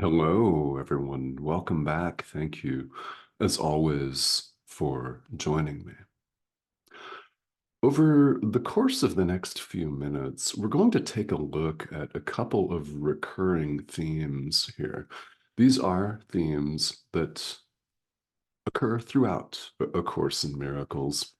Hello, everyone. Welcome back. Thank you, as always, for joining me. Over the course of the next few minutes, we're going to take a look at a couple of recurring themes here. These are themes that occur throughout A Course in Miracles.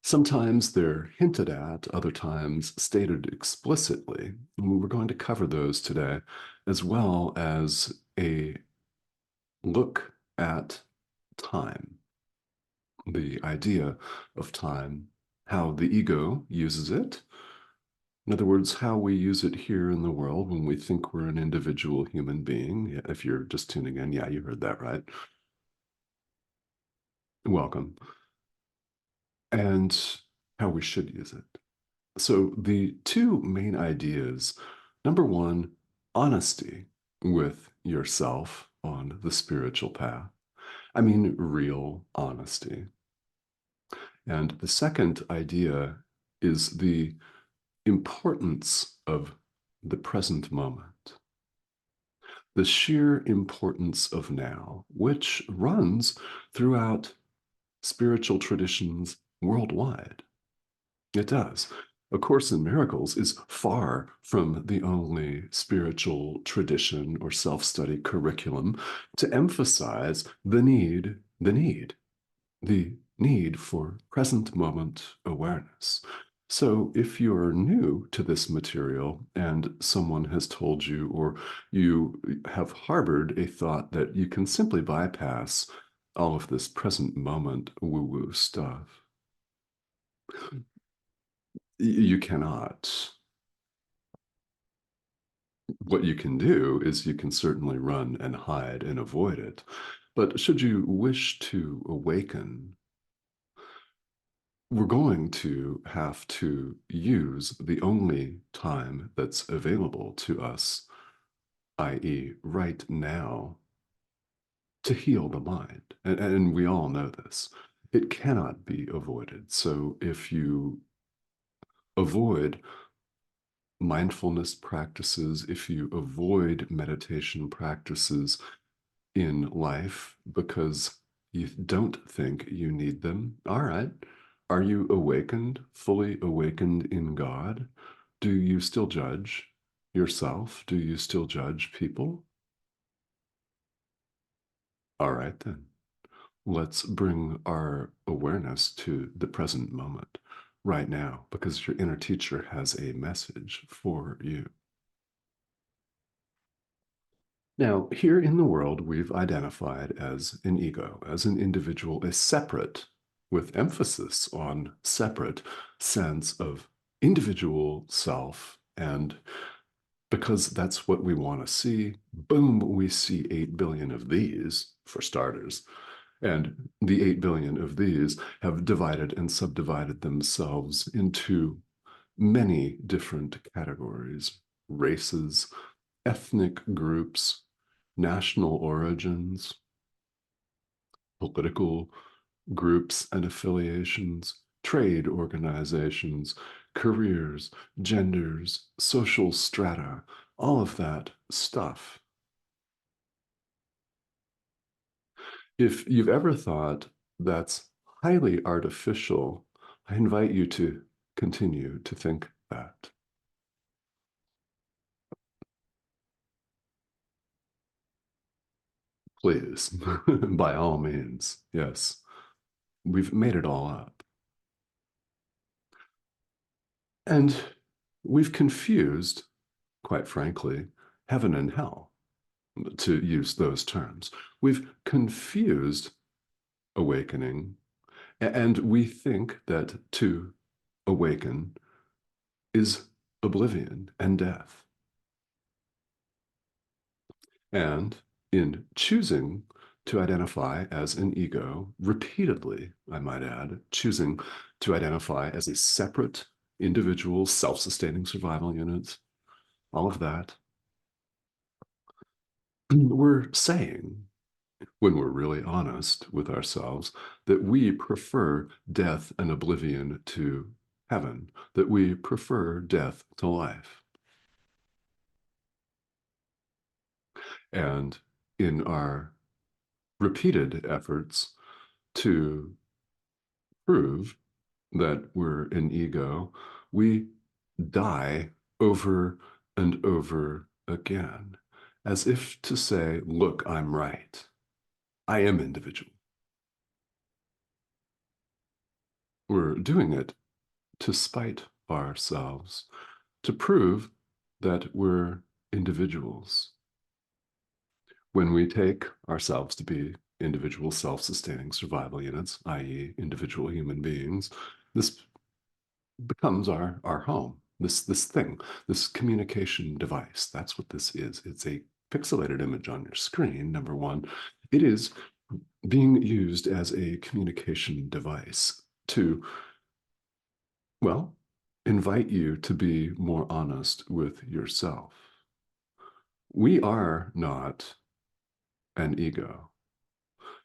Sometimes they're hinted at, other times stated explicitly. And we're going to cover those today, as well as a look at time, the idea of time, how the ego uses it. In other words, how we use it here in the world when we think we're an individual human being. Yeah, if you're just tuning in, yeah, you heard that right. Welcome. And how we should use it. So, the two main ideas, number one, honesty with yourself on the spiritual path. I mean, real honesty. And the second idea is the importance of the present moment, the sheer importance of now, which runs throughout spiritual traditions worldwide. It does. A Course in Miracles is far from the only spiritual tradition or self-study curriculum to emphasize the need for present moment awareness. So, if you're new to this material and someone has told you, or you have harbored a thought that you can simply bypass all of this present moment woo woo stuff, you cannot. What you can do is you can certainly run and hide and avoid it. But should you wish to awaken, we're going to have to use the only time that's available to us, i.e., right now, to heal the mind. And we all know this. It cannot be avoided. So if you avoid mindfulness practices, if you avoid meditation practices in life because you don't think you need them, all right. Are you awakened, fully awakened in God? Do you still judge yourself? Do you still judge people? All right, then. Let's bring our awareness to the present moment right now because your inner teacher has a message for you. Now, here in the world, we've identified as an ego, as an individual, a separate, with emphasis on separate, sense of individual self. And because that's what we want to see, boom, we see 8 billion of these, for starters. And the 8 billion of these have divided and subdivided themselves into many different categories, races, ethnic groups, national origins, political groups and affiliations, trade organizations, careers, genders, social strata, all of that stuff. If you've ever thought that's highly artificial, I invite you to continue to think that. Please, by all means, yes. We've made it all up. And we've confused, quite frankly, heaven and hell, to use those terms. We've confused awakening, and we think that to awaken is oblivion and death. And in choosing to identify as an ego, repeatedly, I might add, choosing to identify as a separate individual, self-sustaining survival unit, all of that, we're saying, when we're really honest with ourselves, that we prefer death and oblivion to heaven, that we prefer death to life. And in our repeated efforts to prove that we're an ego, we die over and over again, as if to say, look, I'm right. I am individual. We're doing it to spite ourselves, to prove that we're individuals. When we take ourselves to be individual self-sustaining survival units, i.e., individual human beings, this becomes our home. This thing, this communication device. That's what this is. It's a pixelated image on your screen, number one. It is being used as a communication device to, well, invite you to be more honest with yourself. We are not an ego,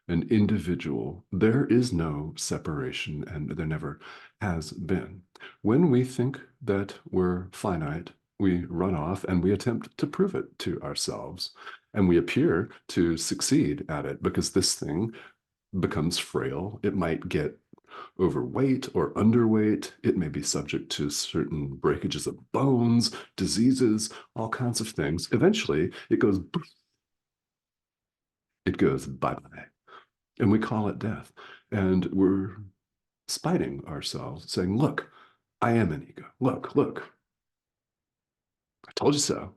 an individual. There is no separation, and there never has been. When we think that we're finite, we run off and we attempt to prove it to ourselves. And we appear to succeed at it because this thing becomes frail. It might get overweight or underweight. It may be subject to certain breakages of bones, diseases, all kinds of things. Eventually, it goes bye-bye. And we call it death. And we're spiting ourselves, saying, look, I am an ego. Look, look, I told you so.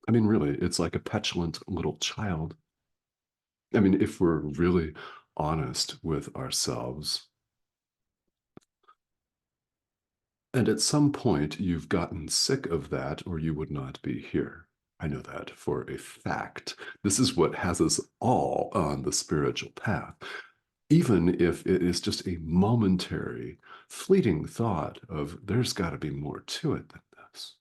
I mean, really, it's like a petulant little child. I mean, if we're really honest with ourselves, and at some point you've gotten sick of that, or you would not be here. I know that for a fact. This is what has us all on the spiritual path. Even if it is just a momentary, fleeting thought of there's got to be more to it than this.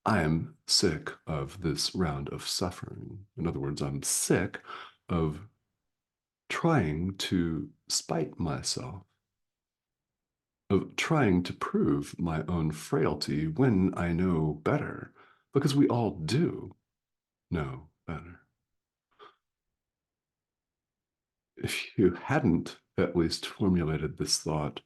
I am sick of this round of suffering. In other words, I'm sick of trying to spite myself, of trying to prove my own frailty when I know better, because we all do know better. If you hadn't at least formulated this thought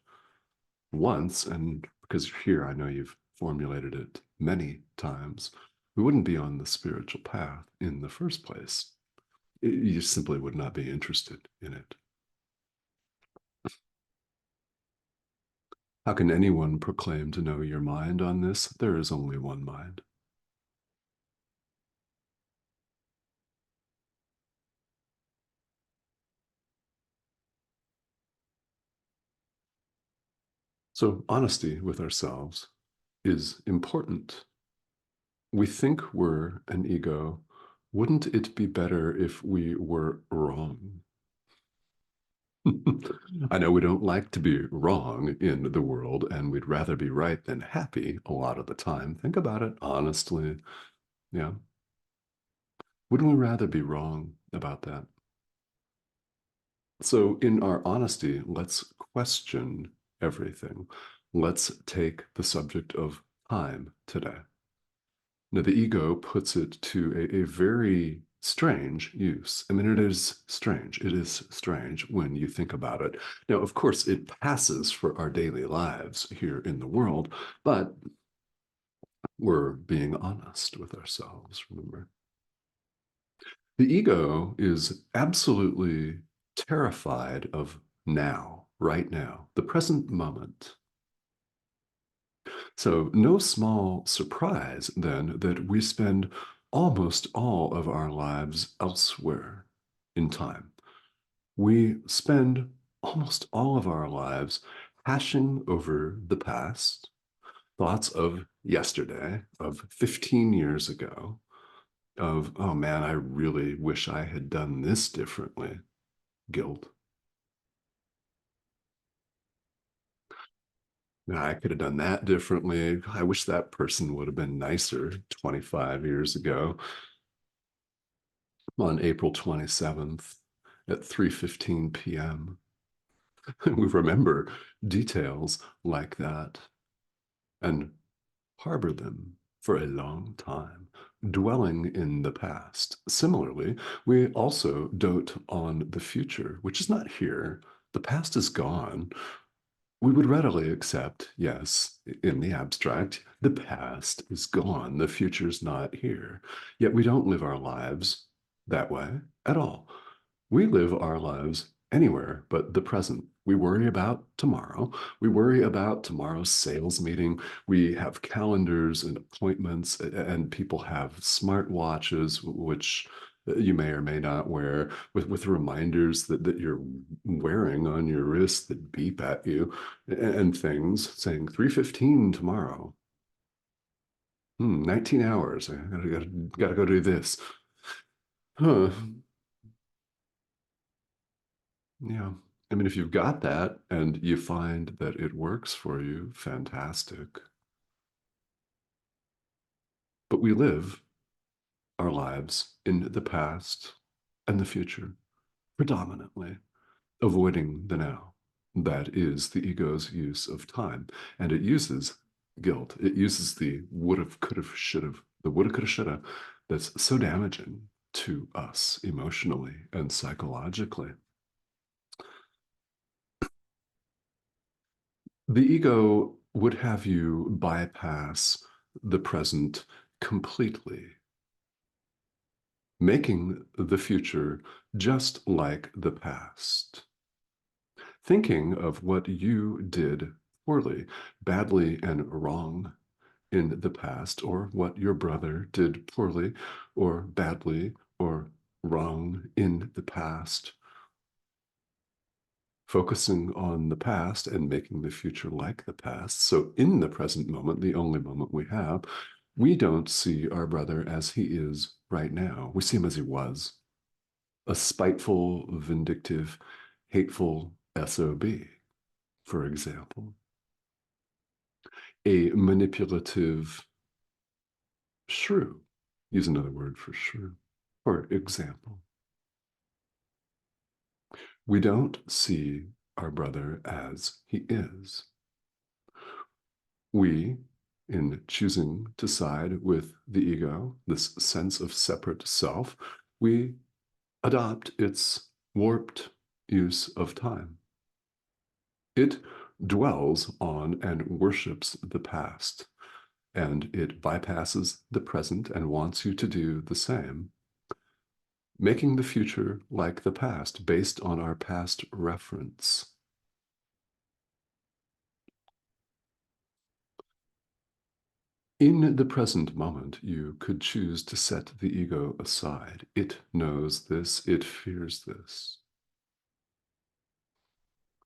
once, and because you're here, I know you've formulated it many times, we wouldn't be on the spiritual path in the first place. You simply would not be interested in it. How can anyone proclaim to know your mind on this? There is only one mind. So, honesty with ourselves is important. We think we're an ego. Wouldn't it be better if we were wrong? I know we don't like to be wrong in the world, and we'd rather be right than happy a lot of the time. Think about it honestly. Yeah. Wouldn't we rather be wrong about that? So, in our honesty, let's question everything. Let's take the subject of time today. Now, the ego puts it to a very strange use. I mean, it is strange. It is strange when you think about it. Now, of course, it passes for our daily lives here in the world, but we're being honest with ourselves, remember? The ego is absolutely terrified of now, right now, the present moment. So, no small surprise then that we spend almost all of our lives elsewhere in time. We spend almost all of our lives hashing over the past, thoughts of yesterday, of 15 years ago, of, oh man, I really wish I had done this differently, guilt. I could have done that differently. I wish that person would have been nicer 25 years ago. On April 27th at 3:15 p.m. We remember details like that and harbor them, for a long time, dwelling in the past. Similarly, we also dote on the future, which is not here. The past is gone. We would readily accept, yes, in the abstract, the past is gone, the future's not here. Yet we don't live our lives that way at all. We live our lives anywhere but the present. We worry about tomorrow. We worry about tomorrow's sales meeting. We have calendars and appointments, and people have smartwatches, which you may or may not wear, with reminders that you're wearing on your wrist that beep at you, and things saying 3:15 tomorrow. 19 hours. I gotta go do this. Huh. Yeah. I mean, if you've got that and you find that it works for you, fantastic. But we live our lives in the past and the future, predominantly, avoiding the now. That is the ego's use of time. And it uses guilt. It uses the would have, could have, should have, the woulda, coulda, shoulda that's so damaging to us emotionally and psychologically. The ego would have you bypass the present completely, making the future just like the past, thinking of what you did poorly, badly, and wrong in the past, or what your brother did poorly or badly or wrong in the past, focusing on the past and making the future like the past. So, in the present moment, the only moment we have, we don't see our brother as he is right now. We see him as he was, a spiteful, vindictive, hateful SOB, for example, a manipulative shrew. Use another word for shrew, for example. We don't see our brother as he is. We, in choosing to side with the ego, this sense of separate self, we adopt its warped use of time. It dwells on and worships the past, and it bypasses the present and wants you to do the same, making the future like the past based on our past reference. In the present moment, you could choose to set the ego aside. It knows this, it fears this.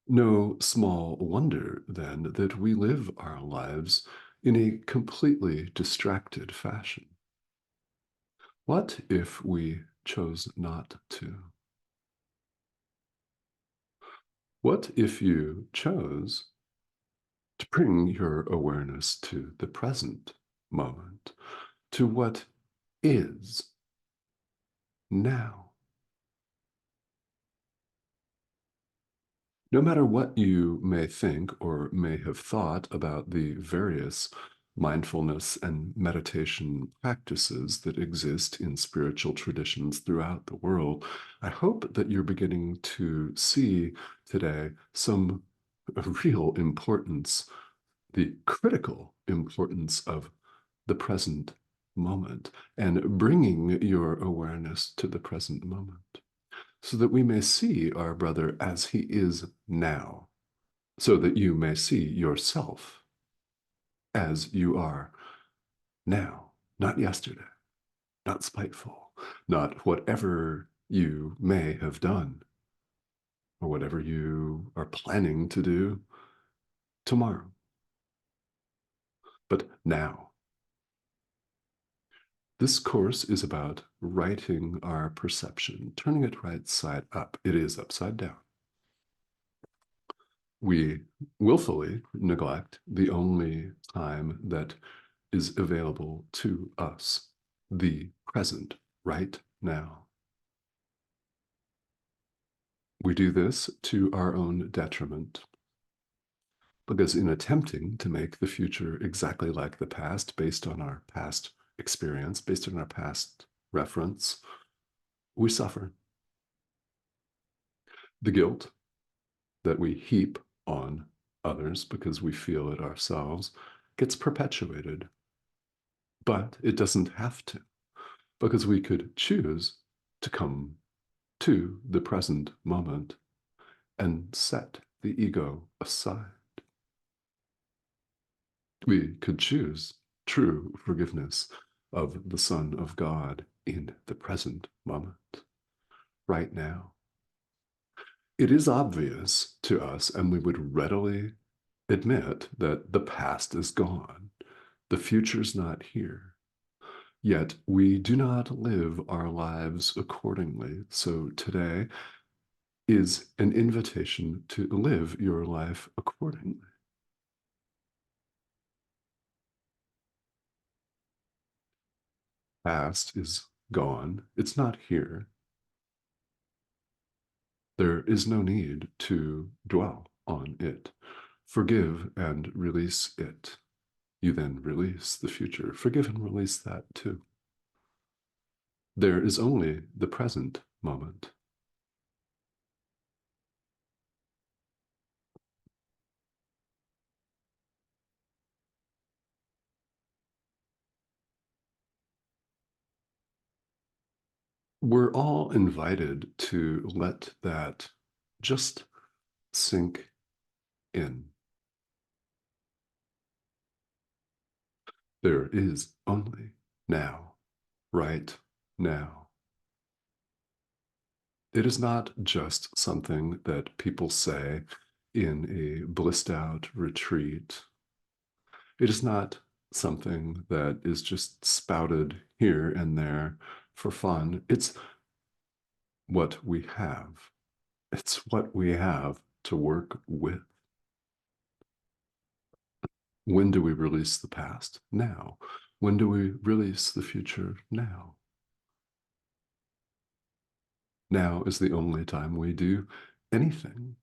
No small wonder, then, that we live our lives in a completely distracted fashion. What if we chose not to? What if you chose to bring your awareness to the present moment, to what is now? No matter what you may think or may have thought about the various mindfulness and meditation practices that exist in spiritual traditions throughout the world, I hope that you're beginning to see today some real importance, the critical importance of the present moment and bringing your awareness to the present moment, so that we may see our brother as he is now, so that you may see yourself as you are now, not yesterday, not spiteful, not whatever you may have done or whatever you are planning to do tomorrow, but now. This course is about righting our perception, turning it right side up. It is upside down. We willfully neglect the only time that is available to us, the present, right now. We do this to our own detriment. Because in attempting to make the future exactly like the past, based on our past experience, based on our past reference, we suffer. The guilt that we heap on others because we feel it ourselves gets perpetuated. But it doesn't have to, because we could choose to come to the present moment and set the ego aside. We could choose true forgiveness of the Son of God in the present moment, right now. It is obvious to us, and we would readily admit that the past is gone. The future's not here. Yet we do not live our lives accordingly. So today is an invitation to live your life accordingly. Past is gone. It's not here. There is no need to dwell on it. Forgive and release it. You then release the future. Forgive and release that too. There is only the present moment. We're all invited to let that just sink in. There is only now, right now. It is not just something that people say in a blissed out retreat. It is not something that is just spouted here and there for fun. It's what we have. It's what we have to work with. When do we release the past? Now. When do we release the future? Now. Now is the only time we do anything,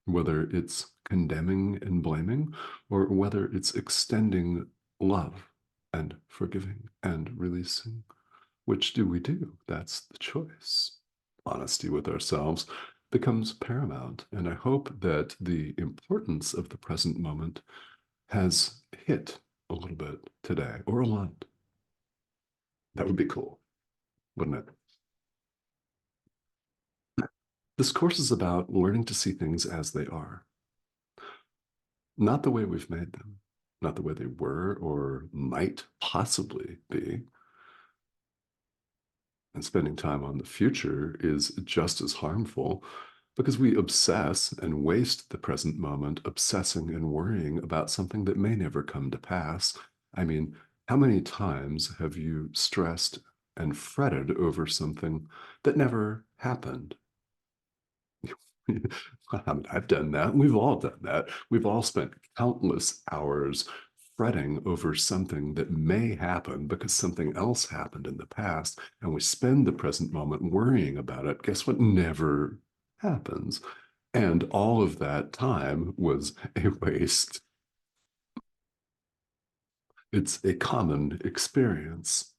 whether it's condemning and blaming or whether it's extending love and forgiving and releasing. Which do we do? That's the choice. Honesty with ourselves becomes paramount. And I hope that the importance of the present moment has hit a little bit today, or a lot. That would be cool, wouldn't it? This course is about learning to see things as they are, not the way we've made them, not the way they were or might possibly be. And spending time on the future is just as harmful because we obsess and waste the present moment obsessing and worrying about something that may never come to pass. I mean, how many times have you stressed and fretted over something that never happened? I've done that. We've all done that. We've all spent countless hours fretting over something that may happen because something else happened in the past, and we spend the present moment worrying about it. Guess what never happens? And all of that time was a waste. It's a common experience.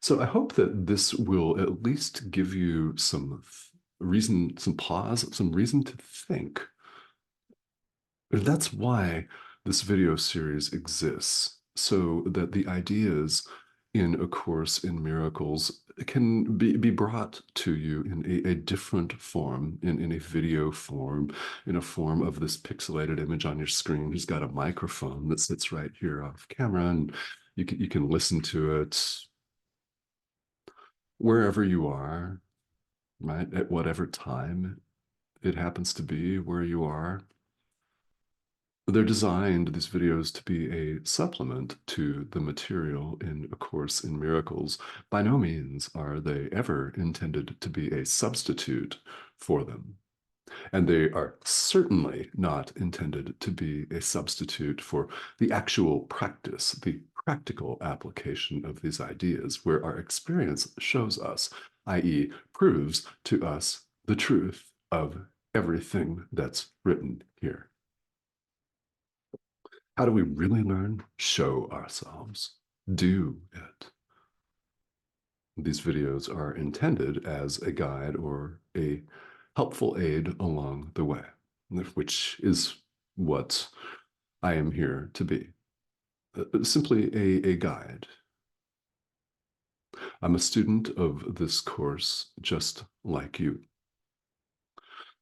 So I hope that this will at least give you some reason, some pause, some reason to think. And that's why this video series exists, so that the ideas in A Course in Miracles can be brought to you in a different form, in a video form, in a form of this pixelated image on your screen who's got a microphone that sits right here off camera, and you can listen to it wherever you are, right? At whatever time it happens to be where you are. They're designed, these videos, to be a supplement to the material in A Course in Miracles. By no means are they ever intended to be a substitute for them. And they are certainly not intended to be a substitute for the actual practice, the practical application of these ideas, where our experience shows us, i.e., proves to us the truth of everything that's written here. How do we really learn? Show ourselves. Do it. These videos are intended as a guide or a helpful aid along the way, which is what I am here to be. Simply a guide. I'm a student of this course just like you.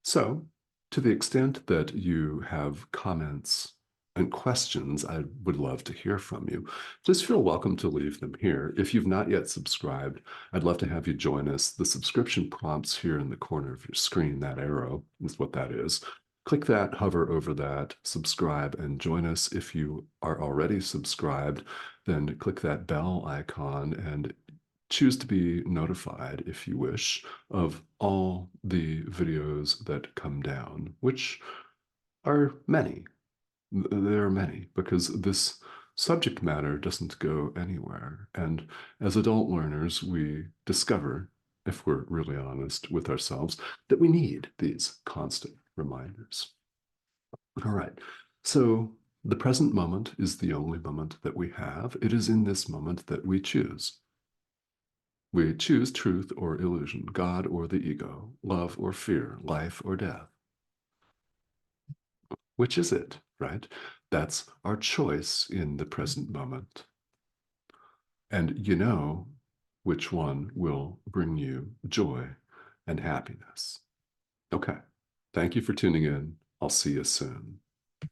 So, to the extent that you have comments and questions, I would love to hear from you. Please feel welcome to leave them here. If you've not yet subscribed, I'd love to have you join us. The subscription prompts here in the corner of your screen, that arrow is what that is. Click that, hover over that, subscribe, and join us. If you are already subscribed, then click that bell icon and choose to be notified, if you wish, of all the videos that come down, which are many. There are many, because this subject matter doesn't go anywhere. And as adult learners, we discover, if we're really honest with ourselves, that we need these constant reminders. All right. So the present moment is the only moment that we have. It is in this moment that we choose. We choose truth or illusion, God or the ego, love or fear, life or death. Which is it, right? That's our choice in the present moment. And you know which one will bring you joy and happiness. Okay. Thank you for tuning in. I'll see you soon.